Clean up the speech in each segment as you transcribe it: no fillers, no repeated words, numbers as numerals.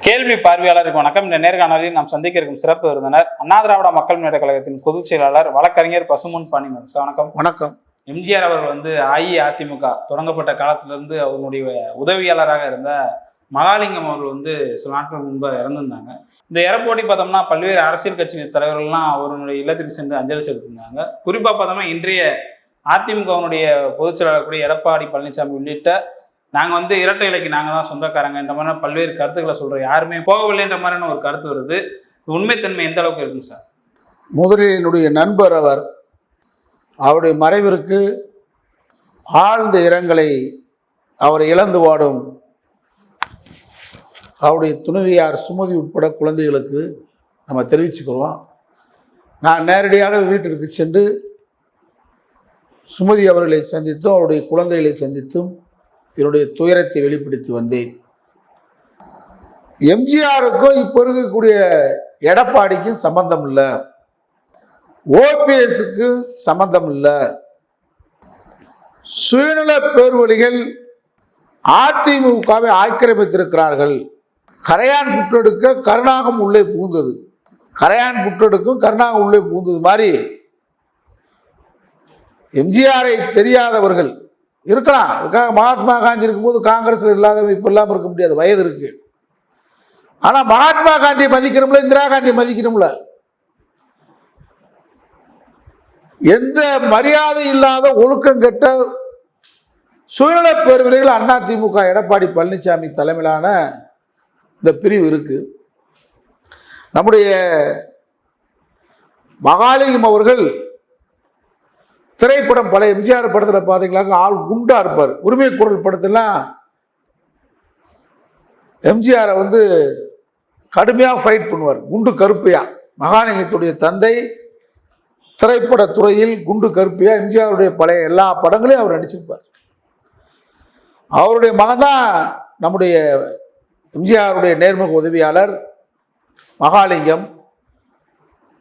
கேள்வி பார்வையாளருக்கு வணக்கம். இந்த நேர்காணலில் நாம் சந்திக்க இருக்கும் சிறப்பு விருந்தினர் அண்ணா திராவிட மக்கள் முன்னேற்ற கழகத்தின் பொதுச் செயலாளர் வழக்கறிஞர் பசுமுன் பாண்டியன். வணக்கம். வணக்கம். எம்ஜிஆர் அவர்கள் அஇஅதிமுக தொடங்கப்பட்ட காலத்திலிருந்து அவருடைய உதவியாளராக இருந்த மகாலிங்கம் அவர்கள் சில நாட்கள் முன்பு இறந்திருந்தாங்க. இந்த இறப்போட்டி பார்த்தோம்னா பல்வேறு அரசியல் கட்சி தலைவர்கள்லாம் அவருடைய இல்லத்திற்கு சென்று அஞ்சலி செலுத்திருந்தாங்க. குறிப்பாக பார்த்தோம்னா இன்றைய அதிமுகவினுடைய பொதுச் செயலாளர் கூடிய எடப்பாடி பழனிசாமி உள்ளிட்ட நாங்கள் இரட்டை இலைக்கு நாங்கள் தான் சொந்தக்காரங்கன்ற மாதிரி பல்வேறு கருத்துக்களை சொல்கிறோம். யாருமே போகவில்லைன்ற மாதிரியான ஒரு கருத்து வருது. உண்மைத்தன்மை எந்த அளவுக்கு இருக்குங்க சார்? முதலில் என்னுடைய நண்பர் அவருடைய மறைவிற்கு ஆழ்ந்த இரங்கலை அவரை இழந்து வாடும் அவருடைய துணைவியார் சுமதி உட்பட குழந்தைகளுக்கு நம்ம தெரிவிச்சுக்கிறோம். நான் நேரடியாக வீட்டிற்கு சென்று சுமதி அவர்களை சந்தித்தும் அவருடைய குழந்தைகளை சந்தித்தும் என்னுடைய துயரத்தை வெளிப்படுத்தி வந்தேன். எம்ஜிஆருக்கும் இப்போ இருக்கக்கூடிய எடப்பாடிக்கும் சம்பந்தம் இல்லை, ஓபிஎஸ்க்கு சம்பந்தம் இல்லை. சுயநல பேர்வழிகள் அதிமுகவை ஆக்கிரமித்திருக்கிறார்கள். கரையான் புற்றெடுக்க கருணாகம் உள்ளே புகுந்தது, கரையான் புற்றெடுக்கும் கருணாகம் உள்ளே புகுந்தது மாதிரி எம்ஜிஆரை தெரியாதவர்கள் இருக்கலாம். அதுக்காக மகாத்மா காந்தி இருக்கும்போது காங்கிரஸ்ல இல்லாதவங்க இப்போ இல்லாமல் இருக்க முடியாது, வயது இருக்கு. ஆனால் மகாத்மா காந்தியை மதிக்கணும்ல, இந்திரா காந்தியை மதிக்கணும்ல. எந்த மரியாதை இல்லாத ஒழுக்கம் கெட்ட சுயநல பேரவைகள் அதிமுக எடப்பாடி பழனிசாமி தலைமையிலான இந்த பிரிவு இருக்கு. நம்முடைய மகாலிங்கம் அவர்கள் திரைப்படம் பழைய எம்ஜிஆர் படத்தில் பார்த்தீங்களா, ஆள் குண்டா இருப்பார். உரிமை குரல் படத்தெல்லாம் எம்ஜிஆரை கடுமையாக ஃபைட் பண்ணுவார், குண்டு கருப்பையா. மகாலிங்கத்துடைய தந்தை திரைப்படத்துறையில் குண்டு கருப்பையா எம்ஜிஆருடைய பழைய எல்லா படங்களையும் அவர் நடிச்சிருப்பார். அவருடைய மகன் தான் நம்முடைய எம்ஜிஆருடைய நேர்முக உதவியாளர் மகாலிங்கம்.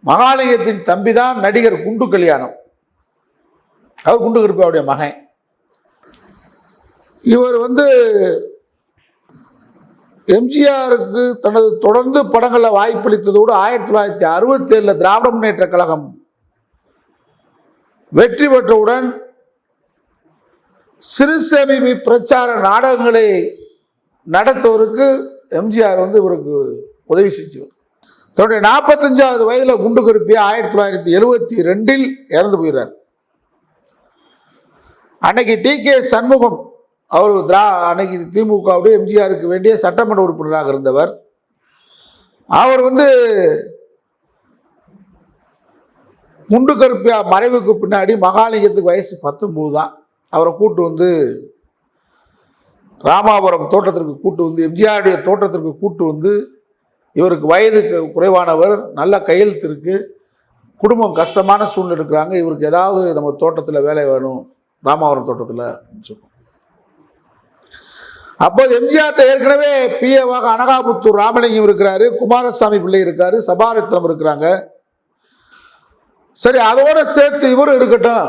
மகாலிங்கத்தின் தம்பி தான் நடிகர் குண்டு கல்யாணம், அவர் குண்டு கருப்பையாவுடைய மகன். இவர் எம்ஜிஆருக்கு தனது தொடர்ந்து படங்களில் வாய்ப்பளித்ததோடு 1967 திராவிட முன்னேற்ற கழகம் வெற்றி பெற்றவுடன் சிறு சேமிப்பு பிரச்சார நாடகங்களை நடத்துவதற்கு எம்ஜிஆர் இவருக்கு உதவி செஞ்சவர். தன்னுடைய 45வது வயதில் குண்டு கருப்பியா 1972 இறந்து போயிடுறார். அன்னைக்கு டி.கே. சண்முகம் அவர் அன்னைக்கு திமுகவுடைய எம்ஜிஆருக்கு வேண்டிய சட்டமன்ற உறுப்பினராக இருந்தவர். அவர் குண்டு கருப்பியா மறைவுக்கு பின்னாடி மகாலிங்கத்துக்கு வயசு 19 தான். அவரை கூட்டு ராமாபுரம் தோட்டத்திற்கு கூட்டு எம்ஜிஆருடைய தோட்டத்திற்கு கூட்டு இவருக்கு வயதுக்கு குறைவானவர், நல்ல கையெழுத்து இருக்கு, குடும்பம் கஷ்டமான சூழ்நிலை இருக்கிறாங்க, இவருக்கு ஏதாவது நம்ம தோட்டத்தில் வேலை வேணும், ராமாபுரம் தோட்டத்தில் சொல்லுவோம். அப்போது எம்ஜிஆர்ட்ட ஏற்கனவே பிஏவாக அனகாபுத்தூர் ராமலிங்கம் இருக்கிறாரு, குமாரசாமி பிள்ளை இருக்காரு, சபாரத்னம் இருக்கிறாங்க. சரி, அதோட சேர்த்து இவரும் இருக்கட்டும்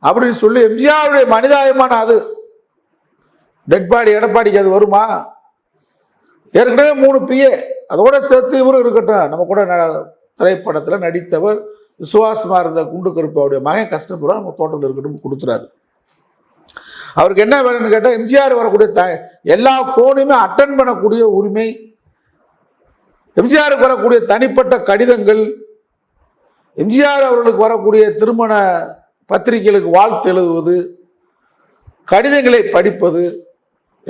அப்படின்னு சொல்லி எம்ஜிஆருடைய மனிதாயமான அது டெட் பாடி எடப்பாடிக்கு அது வருமா? ஏற்கனவே 3 பிஏ, அதோட சேர்த்து இவரும் இருக்கட்டும், நம்ம கூட திரைப்படத்தில் நடித்தவர் விசுவாசமாக இருந்த குண்டு கருப்பாவுடைய மகன் கஷ்டப்பட நம்ம தோட்டத்தில் இருக்கட்டும் கொடுத்துறாரு. அவருக்கு என்ன வேணும்னு கேட்டால் எம்ஜிஆர் வரக்கூடிய எல்லா ஃபோனையுமே அட்டன் பண்ணக்கூடிய உரிமை, எம்ஜிஆருக்கு வரக்கூடிய தனிப்பட்ட கடிதங்கள், எம்ஜிஆர் அவர்களுக்கு வரக்கூடிய திருமண பத்திரிகைகளுக்கு வாழ்த்து எழுதுவது, கடிதங்களை படிப்பது,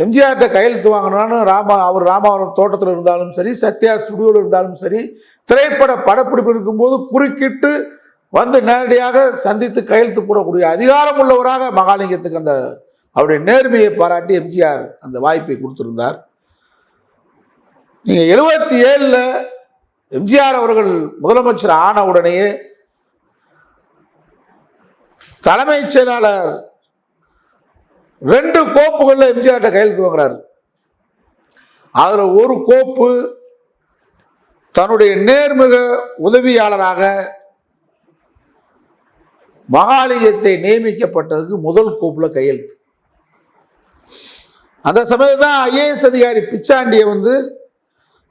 எம்ஜிஆர்கிட்ட கையெழுத்து வாங்கணும்னு அவர் ராமாவரம் தோட்டத்தில் இருந்தாலும் சரி, சத்யா ஸ்டுடியோவில் இருந்தாலும் சரி, திரைப்பட படப்பிடிப்பு இருக்கும்போது குறுக்கிட்டு நேரடியாக சந்தித்து கையெழுத்து போடக்கூடிய அதிகாரம் உள்ளவராக மகாலிங்கத்துக்கு அந்த அவருடைய நேர்மையை பாராட்டி எம்ஜிஆர் அந்த வாய்ப்பை கொடுத்திருந்தார். நீங்க 77 எம்ஜிஆர் அவர்கள் முதலமைச்சர் ஆன உடனேயே தலைமைச் செயலாளர் 2 கோப்புகளில் எம்ஜிஆர்ட்ட கையெழுத்து வாங்குறாரு. அதுல ஒரு கோப்பு தன்னுடைய நேர்முக உதவியாளராக மகாலிங்கத்தை நியமிக்கப்பட்டதுக்கு முதல் கோப்புல கையெழுத்து. அந்த சமயத்தில் தான் ஐஏஎஸ் அதிகாரி பிச்சாண்டியை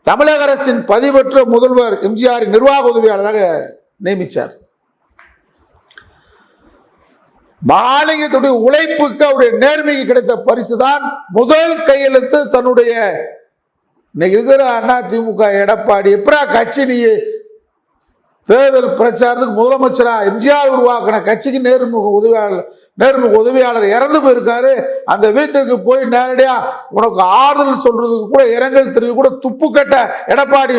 தமிழக அரசின் பதிவற்ற முதல்வர் எம்ஜிஆரின் நிர்வாக உதவியாளராக நியமித்தார். மகாலிங்கத்துடைய உழைப்புக்கு அவருடைய நேர்மைக்கு கிடைத்த பரிசு தான் முதல் கையெழுத்து. தன்னுடைய இன்னைக்கு இருக்கிற அதிமுக எடப்பாடி எப்பரா கட்சி நீ தேர்தல் பிரச்சாரத்துக்கு முதலமைச்சரா எம்ஜிஆர் உருவாக்கின கட்சிக்கு நேர்முக உதவியாளர் இறந்து போயிருக்காரு. அந்த வீட்டுக்கு போய் நேரடியா உனக்கு ஆறுதல் சொல்றதுக்கு கூட இரங்கல் தெரிவி கூட துப்பு கட்ட எடப்பாடி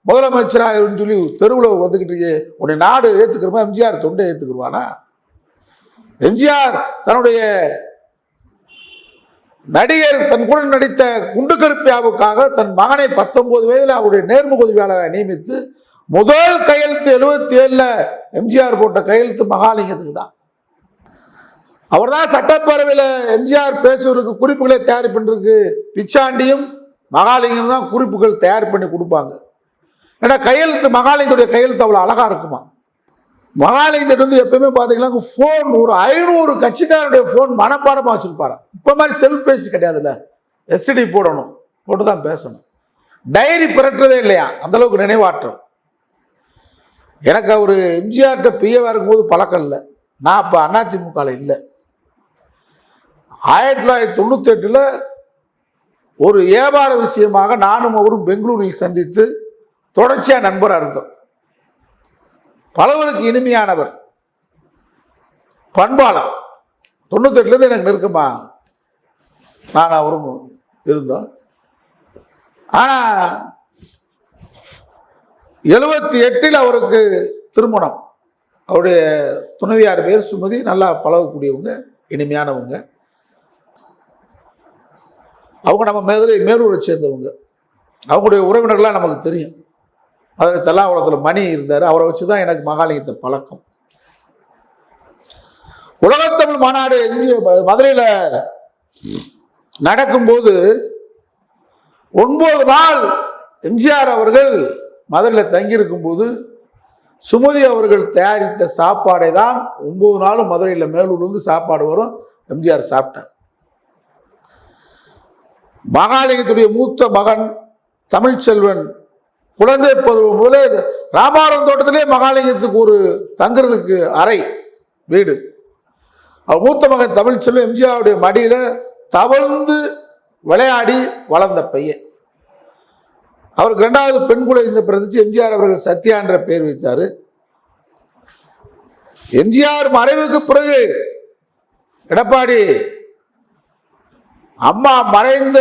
முதலமைச்சரா சொல்லி தெருவில் வந்துகிட்டு இருக்கே, உன்னை நாடு ஏத்துக்கிறோமா? எம்ஜிஆர் தொண்டை ஏத்துக்குருவானா? எம்ஜிஆர் தன்னுடைய நடிகர் தன் கூட நடித்த குண்டு கருப்பியாவுக்காக தன் மகனை 19 வயதில் அவருடைய நேர்முக உதவியாளரை நியமித்து முதல் கையெழுத்து 77 எம்ஜிஆர் போட்ட கையெழுத்து மகாலிங்கத்துக்கு தான். அவர் தான் சட்டப்பேரவையில் எம்ஜிஆர் பேசுவதற்கு குறிப்புகளை தயார் பண்ணிருக்கு. பிச்சாண்டியும் மகாலிங்கம் தான் குறிப்புகள் தயார் பண்ணி கொடுப்பாங்க. ஏன்னா கையெழுத்து மகாலிங்கத்துடைய கையெழுத்து அவ்வளோ அழகா இருக்குமா. மகாலிங்கத்திட்ட வந்து எப்பயுமே பார்த்தீங்கன்னா ஃபோன் ஒரு 500 கட்சிக்காரனுடைய ஃபோன் மனப்பாடமாக வச்சுருப்பாரு. இப்போ மாதிரி செல்ஃப் பேசி கிடையாதுல்ல, எஸ்டி போடணும், போட்டு தான் பேசணும். டைரி பிறற்றதே இல்லையா, அந்தளவுக்கு நினைவாற்றல். எனக்கு அவர் எம்ஜிஆர்கிட்ட பிஏவா இருக்கும்போது பழக்கம் இல்லை. நான் இப்போ அதிமுகவில் இல்லை. 1998 ஒரு வியாபார விஷயமாக நானும் அவரும் பெங்களூரில் சந்தித்து தொடர்ச்சியாக நண்பராக இருந்தோம். பலவருக்கு இனிமையானவர், பண்பாளர். 98 எனக்கு நெருக்கமா நான் அவரும் இருந்தோம். ஆனால் 78 அவருக்கு திருமணம். அவருடைய துணைவியார் பேர் சுமதி, நல்லா பழகக்கூடியவங்க, இனிமையானவங்க. அவங்க நம்ம மேலூரை சேர்ந்தவங்க. அவங்களுடைய உறவினர்கள்லாம் நமக்கு தெரியும். அதில் தெல்லாகுளத்தில் மணி இருந்தார், அவரை வச்சு தான் எனக்கு மகாலிங்கத்தை பழக்கம். உலகத்தமிழ் மாநாடு மதுரையில் நடக்கும்போது 9 நாள் எம்ஜிஆர் அவர்கள் மதுரையில் தங்கியிருக்கும் போது சுமதி அவர்கள் தயாரித்த சாப்பாடை தான் 9 நாளும் மதுரையில் மேலூர்லேருந்து சாப்பாடு வரும். எம்ஜிஆர் சாப்பிட்டார். மகாலிங்கத்துடைய மூத்த மகன் தமிழ்ச்செல்வன் குழந்தை பருவ முதலே ராமாவரம் தோட்டத்திலே மகாலிங்கத்துக்கு ஒரு தங்குறதுக்கு அறை வீடு. அவர் மூத்த மகன் தமிழ்ச்செல்வன் எம்ஜிஆருடைய மடியில தவழ்ந்து விளையாடி வளர்ந்த பையன். அவருக்கு 2வது பெண் குழந்தை பிறந்துச்சு. எம்ஜிஆர் அவர்கள் சத்யா என்ற பெயர் வைத்தாரு. எம்ஜிஆர் மறைவுக்கு பிறகு எடப்பாடி அம்மா மறைந்த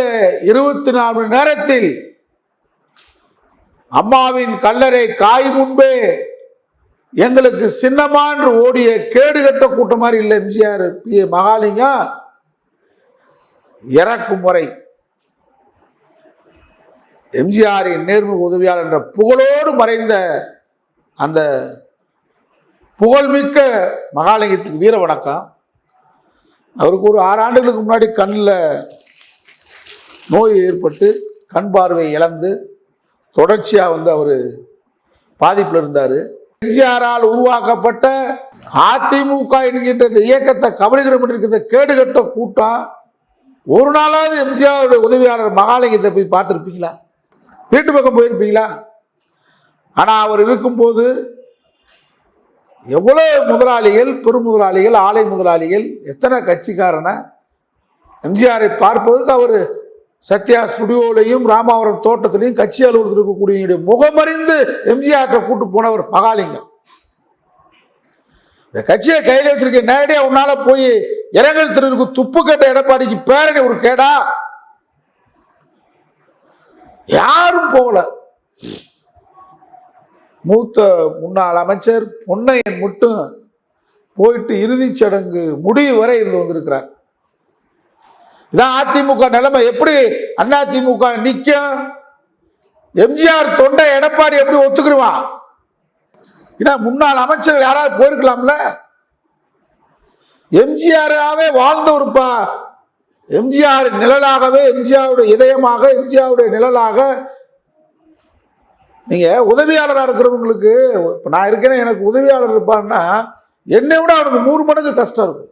24 மணி நேரத்தில் அம்மாவின் கல்லறை காய் முன்பே எங்களுக்கு சின்னமான்று ஓடிய கேடுகட்ட கூட்டம் மாதிரி இல்லை எம்ஜிஆர் மகாலிங்கம் இறக்கும் முறை. எம்ஜிஆரின் நேர்முக உதவியாளர் என்ற புகழோடு மறைந்த அந்த புகழ்மிக்க மகாலிங்கத்துக்கு வீர வணக்கம். அவருக்கு ஒரு 6 ஆண்டுகளுக்கு முன்னாடி கண்ணில் நோய் ஏற்பட்டு கண் பார்வை இழந்து தொடர்ச்சியாக அவர் பாதிப்பில் இருந்தார். எம்ஜிஆரால் உருவாக்கப்பட்ட அதிமுக என்கின்ற இந்த இயக்கத்தை கபலீகரம் பண்ணிருக்கிற கேடுகட்ட கூட்டம் ஒரு நாளாவது எம்ஜிஆருடைய உதவியாளர் மகாலிங்கத்தை போய் பார்த்துருப்பீங்களா? வீட்டு பக்கம் போயிருப்பீங்களா? ஆனால் அவர் இருக்கும்போது எவ்வளோ முதலாளிகள், பெரும் முதலாளிகள், ஆலை முதலாளிகள், எத்தனை கட்சிக்காரனை எம்ஜிஆரை பார்ப்பதற்கு அவர் சத்யா ஸ்டுடியோலையும் ராமாவரம் தோட்டத்திலையும் கட்சி அலுவலகத்தில் இருக்கக்கூடிய முகமறிந்து எம்ஜிஆர்ட்ட கூட்டு போனவர் மகாலிங்கம். இந்த கட்சியை கையில் வச்சிருக்க நேரடியாக உன்னால போய் இரங்கல் திருவுக்கு துப்பு கட்ட எடப்பாடிக்கு பேரணி ஒரு கேடா? யாரும் போகல. மூத்த முன்னாள் அமைச்சர் பொன்னையன் மட்டும் போயிட்டு இறுதிச் சடங்கு முடிவு வரை இருந்து வந்திருக்கிறார். இதான் அதிமுக நிலைமை. எப்படி அதிமுக நிற்கும்? எம்ஜிஆர் தொண்டை எடப்பாடி எப்படி ஒத்துக்குருவான்? ஏன்னா முன்னாள் அமைச்சர்கள் யாராவது போயிருக்கலாம்ல. எம்ஜிஆராகவே வாழ்ந்தவருப்பா. எம்ஜிஆர் நிழலாகவே, எம்ஜிஆருடைய இதயமாக, எம்ஜிஆருடைய நிழலாக நீங்க உதவியாளராக இருக்கிறவங்களுக்கு, இப்போ நான் இருக்கேன்னு எனக்கு உதவியாளர் இருப்பான்னா என்னை விட அவனுக்கு 100 மடங்கு கஷ்டம் இருக்கும்.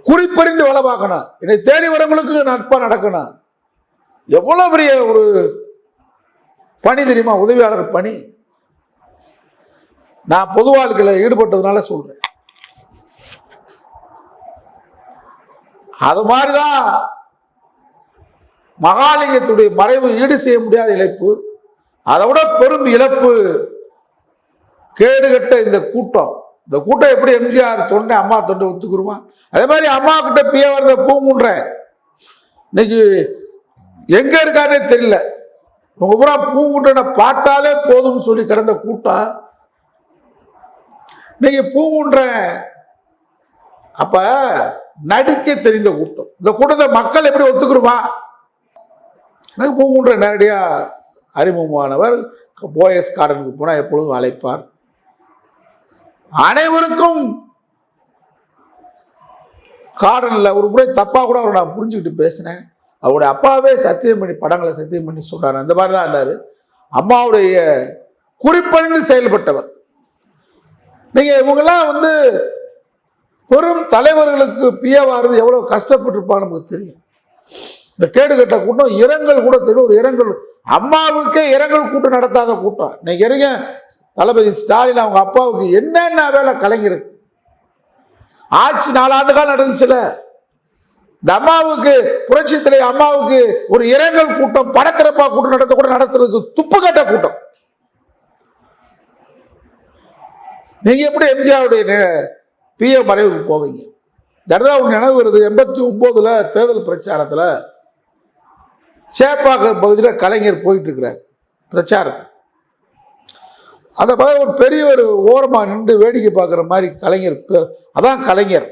குறிப்பறிந்து வேலை பார்க்கணும். என்னை தேடி வரவங்களுக்கு நட்பா நடக்கணும். எவ்வளவு பெரிய ஒரு பணி தெரியுமா உதவியாளர் பணி. நான் பொது வாழ்க்கையில் ஈடுபட்டதுனால சொல்றேன். அது மாதிரிதான் மகாலிங்கத்துடைய மறைவு ஈடு செய்ய முடியாத இழப்பு. அதை விட பெரும் இழப்பு கேடுகட்ட இந்த கூட்டம். இந்த கூட்டம் எப்படி எம்ஜிஆர் தொண்டை அம்மா தொண்டை ஒத்துக்குருமா, அதே மாதிரி அம்மா கிட்ட பிய வரத பூங்குன்ற இன்னைக்கு எங்க இருக்காருன்னே தெரியல. உங்க பூரா பூங்குன்றனை பார்த்தாலே போதும்னு சொல்லி கிடந்த கூட்டம் இன்னைக்கு பூங்குன்ற அப்ப நடிக்க தெரிந்த கூட்டம். இந்த கூட்டத்தை மக்கள் எப்படி ஒத்துக்குருமா? எனக்கு பூங்குன்ற நேரடியா அறிமுகமானவர். போயஸ் கார்டனுக்கு போனால் எப்பொழுதும் அழைப்பார். அனைவருக்கும் கார்டனில் ஒரு முறை தப்பா கூட அவரை நான் புரிஞ்சுக்கிட்டு பேசினேன். அவருடைய அப்பாவே சத்தியம் பண்ணி படங்களை சத்தியம் பண்ணி சொல்றாரு. அந்த மாதிரி தான் இருந்தாரு. அம்மாவுடைய குறிப்பறிந்து செயல்பட்டவர். நீங்க இவங்கெல்லாம் வந்து பெரும் தலைவர்களுக்கு பியவாருது எவ்வளவு கஷ்டப்பட்டிருப்பான்னு நமக்கு தெரியும். இந்த கேடுகட்ட கூட்டம் இரங்கல் கூட தெரியும். ஒரு இரங்கல் அம்மாவுக்கே இரங்கல் கூட்டம் நடத்தாத கூட்டம். இன்னைக்கு இருக்க தளபதி ஸ்டாலின் அவங்க அப்பாவுக்கு என்னென்ன வேலை கலைஞருக்கு ஆட்சி 4 ஆண்டுகள் நடந்துச்சுல. இந்த அம்மாவுக்கு புரட்சி தலைவர் அம்மாவுக்கு ஒரு இரங்கல் கூட்டம் படத்திறப்பா கூட்டம் நடத்த கூட நடத்துறதுக்கு துப்பு கட்ட கூட்டம். நீங்க எப்படி எம்ஜிஆருடைய பிஏ மறைவுக்கு போவீங்க? ஜனதா நினைவு வருது 89 தேர்தல் பிரச்சாரத்துல சேப்பாக்கம் பகுதியில் கலைஞர் போயிட்டு இருக்கிறார் பிரச்சாரத்தில். அந்த பகுதியில் ஒரு பெரிய ஒரு ஓரமா நின்று வேடிக்கை பார்க்குற மாதிரி கலைஞர் அதான் கலைஞர்.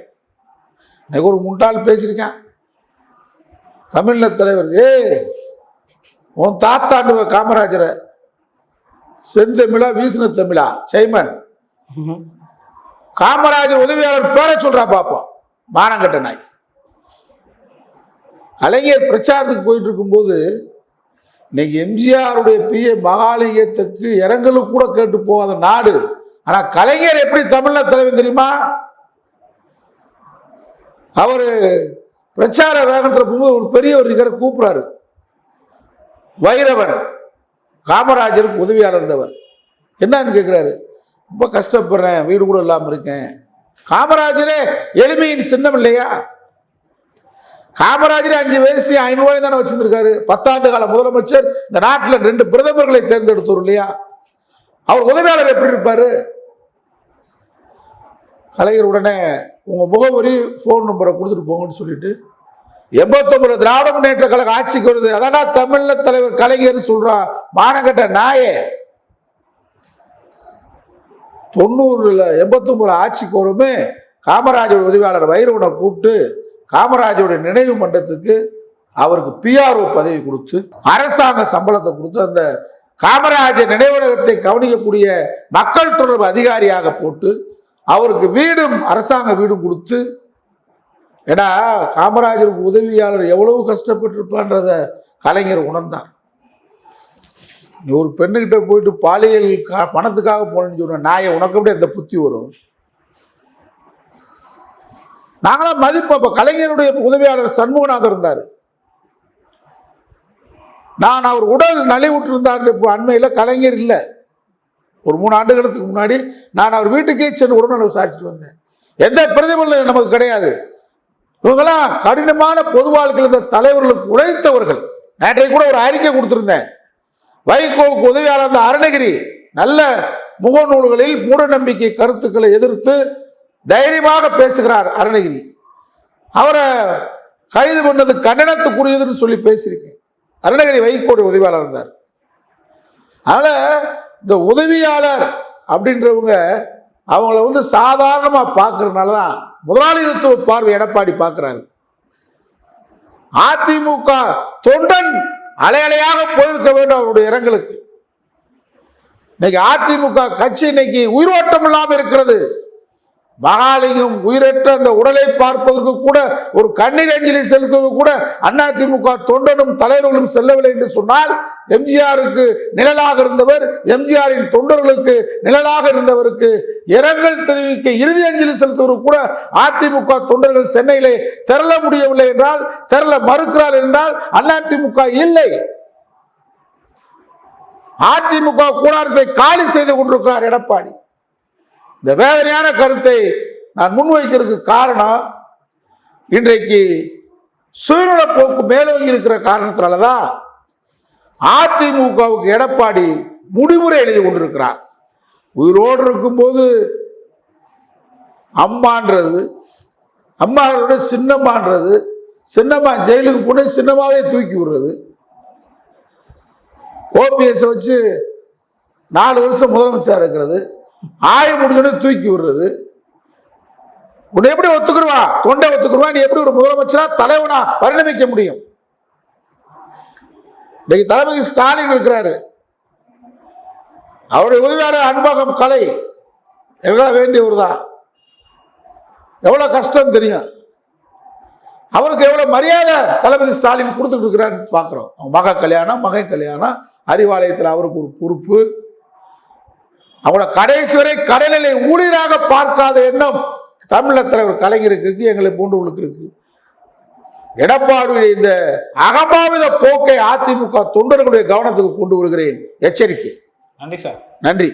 எனக்கு ஒரு முட்டாள் பேசியிருக்கேன். தமிழ்ல தலைவர் உன் தாத்தாண்டு காமராஜரை செந்தமிழா வீசின தமிழா சைமன் காமராஜர் உதவியாளர் பேரை சொல்றா பாப்போம். மானங்கட்ட நாய். கலைஞர் பிரச்சாரத்துக்கு போயிட்டு இருக்கும்போது இன்னைக்கு எம்ஜிஆருடைய பிஏ மகாலிங்கத்துக்கு இரங்கலும் கூட கேட்டு போகாத நாடு. ஆனா கலைஞர் எப்படி தமிழ்ல தலைவர் தெரியுமா? அவரு பிரச்சார வேகத்துல போகும்போது ஒரு பெரியவர் கூப்பிடுறாரு. வைரவன் காமராஜருக்கு உதவியாளர் இருந்தவர். என்னன்னு கேட்கிறாரு. ரொம்ப கஷ்டப்படுறேன், வீடு கூட இல்லாம இருக்கேன். காமராஜரே எளிமையின் சின்னம் இல்லையா? காமராஜரே 5 வேஷ்டி 500 ரூபாய் தானே வச்சிருந்திருக்காரு. 10 ஆண்டு கால முதலமைச்சர், இந்த நாட்டில் 2 பிரதமர்களை தேர்ந்தெடுத்தோர் இல்லையா? அவர் உதவியாளர் எப்படி இருப்பாரு? கலைஞர் உடனே உங்க முகவரி போன் நம்பரை கொடுத்துட்டு போங்கன்னு சொல்லிட்டு 89 திராவிட முன்னேற்ற கழக ஆட்சிக்கு வருது. அதானா தமிழ்ல தலைவர் கலைஞர் சொல்றா மானங்கட்ட நாயே. 89 ஆட்சிக்கு வருமே காமராஜர் உதவியாளர் வைரவனை கூப்பிட்டு காமராஜருடைய நினைவு மண்டபத்துக்கு அவருக்கு பிஆர்ஓ பதவி கொடுத்து அரசாங்க சம்பளத்தை கொடுத்து அந்த காமராஜர் நினைவகத்தை கவனிக்கக்கூடிய மக்கள் தொடர்பு அதிகாரியாக போட்டு அவருக்கு வீடும் அரசாங்க வீடும் கொடுத்து. ஏன்னா காமராஜருக்கு உதவியாளர் எவ்வளவு கஷ்டப்பட்டிருப்பான்றத கலைஞர் உணர்ந்தார். நீ ஒரு பெண்ணுகிட்ட போயிட்டு பாலியல் பணத்துக்காக போனேன்னு சொன்ன நாயை உனக்கு எப்படி அந்த புத்தி வரும்? நாங்களாம் மதிப்போம். இப்ப கலைஞருடைய உதவியாளர் சண்முகநாதர் இருந்தார். நான் அவர் உடல் நலிவுற்று இருந்தார். இப்போ அண்மையில் கலைஞர் இல்லை. ஒரு 3 ஆண்டுகளுக்கு முன்னாடி நான் அவர் வீட்டுக்கே சென்று உடனே விசாரிச்சுட்டு வந்தேன். எந்த பிரதிபலனும் நமக்கு கிடையாது. இவங்கெல்லாம் கடினமான பொது வாழ்க்கையில் இந்த தலைவர்களுக்கு உழைத்தவர்கள். நேற்றைக்கு கூட ஒரு அறிக்கை கொடுத்திருந்தேன். வைகோவுக்கு உதவியாளர் அந்த அருணகிரி நல்ல முகநூல்களில் மூட நம்பிக்கை கருத்துக்களை எதிர்த்து தைரியமாக பேசுகிறார் அருணகிரி. அவரை கைது பண்ணது கண்டனத்துக்குரியதுன்னு சொல்லி பேசியிருக்கேன். அருணகிரி வைகோடைய உதவியாளர் இருந்தார். அதனால இந்த உதவியாளர் அப்படின்றவங்க அவங்கள வந்து சாதாரணமா பார்க்கறதுனால தான் முதலாளித்துவ பார்வை எடப்பாடி பார்க்கிறாரு. அதிமுக தொண்டன் அலையலையாக போயிருக்க வேண்டும் அவருடைய இரங்கலுக்கு. இன்னைக்கு அதிமுக கட்சி இன்னைக்கு உயிரோட்டம் இல்லாம இருக்கிறது. மகாலிங்கம் உயிரற்ற அந்த உடலை பார்ப்பதற்கு கூட ஒரு கண்ணீர் அஞ்சலி செலுத்துவது கூட அதிமுக தொண்டனும் தலைவர்களும் செல்லவில்லை என்று சொன்னால், எம்ஜிஆருக்கு நிழலாக இருந்தவர், எம்ஜிஆரின் தொண்டர்களுக்கு நிழலாக இருந்தவருக்கு இரங்கல் தெரிவிக்க இறுதி அஞ்சலி செலுத்துவதற்கு கூட அதிமுக தொண்டர்கள் சென்னையிலே திரள முடியவில்லை என்றால், திரள மறுக்கிறார் என்றால் அதிமுக இல்லை. அதிமுக கூடாரத்தை காலி செய்து கொண்டிருக்கிறார் எடப்பாடி. இந்த வேதனையான கருத்தை நான் முன்வைக்கிறதுக்கு காரணம், இன்றைக்கு சுயநல போக்கு மேலோங்கி இருக்கிற காரணத்தினாலதான் அதிமுகவுக்கு எடப்பாடி முடிவுரை எழுதி கொண்டிருக்கிறார். உயிரோடு இருக்கும்போது அம்மான்றது, அம்மாவோட சின்னம்மான்றது, சின்னம்மா ஜெயிலுக்கு போன சின்னமாவே தூக்கி விடுறது, ஓபிஎஸ் வச்சு 4 வருஷம் முதலமைச்சர் இருக்கிறது, ஆயுள் முடிஞ்சோட தூக்கி விடுறது. உன்னை எப்படி ஒத்துக்குருவா, தொண்டை ஒத்துக்குருவா, நீ எப்படி ஒரு முதலமைச்சரா தலைவனா பரிணமிக்க முடியும்? இன்னைக்கு தளபதி ஸ்டாலின் இருக்கிறாரு, அவருடைய உதவியாளர் அன்பகம் கலை எல்லாம் வேண்டியவர் தான். எவ்வளவு கஷ்டம் தெரியும், அவருக்கு எவ்வளவு மரியாதை தளபதி ஸ்டாலின் கொடுத்துட்டு இருக்கிறாரு பார்க்கிறோம். மக கல்யாணம், மகன் கல்யாணம், அறிவாலயத்தில் அவருக்கு ஒரு பொறுப்பு. அவங்கள கடைசி வரை கடைநிலை ஊழியராக பார்க்காத எண்ணம் தமிழக தலைவர் கலைஞருக்கு இருக்கு, எங்களை போன்றவர்களுக்கு இருக்கு. எடப்பாடியுடைய இந்த அகம்பாவித போக்கை அதிமுக தொண்டர்களுடைய கவனத்துக்கு கொண்டு வருகிறேன். எச்சரிக்கை. நன்றி சார். நன்றி.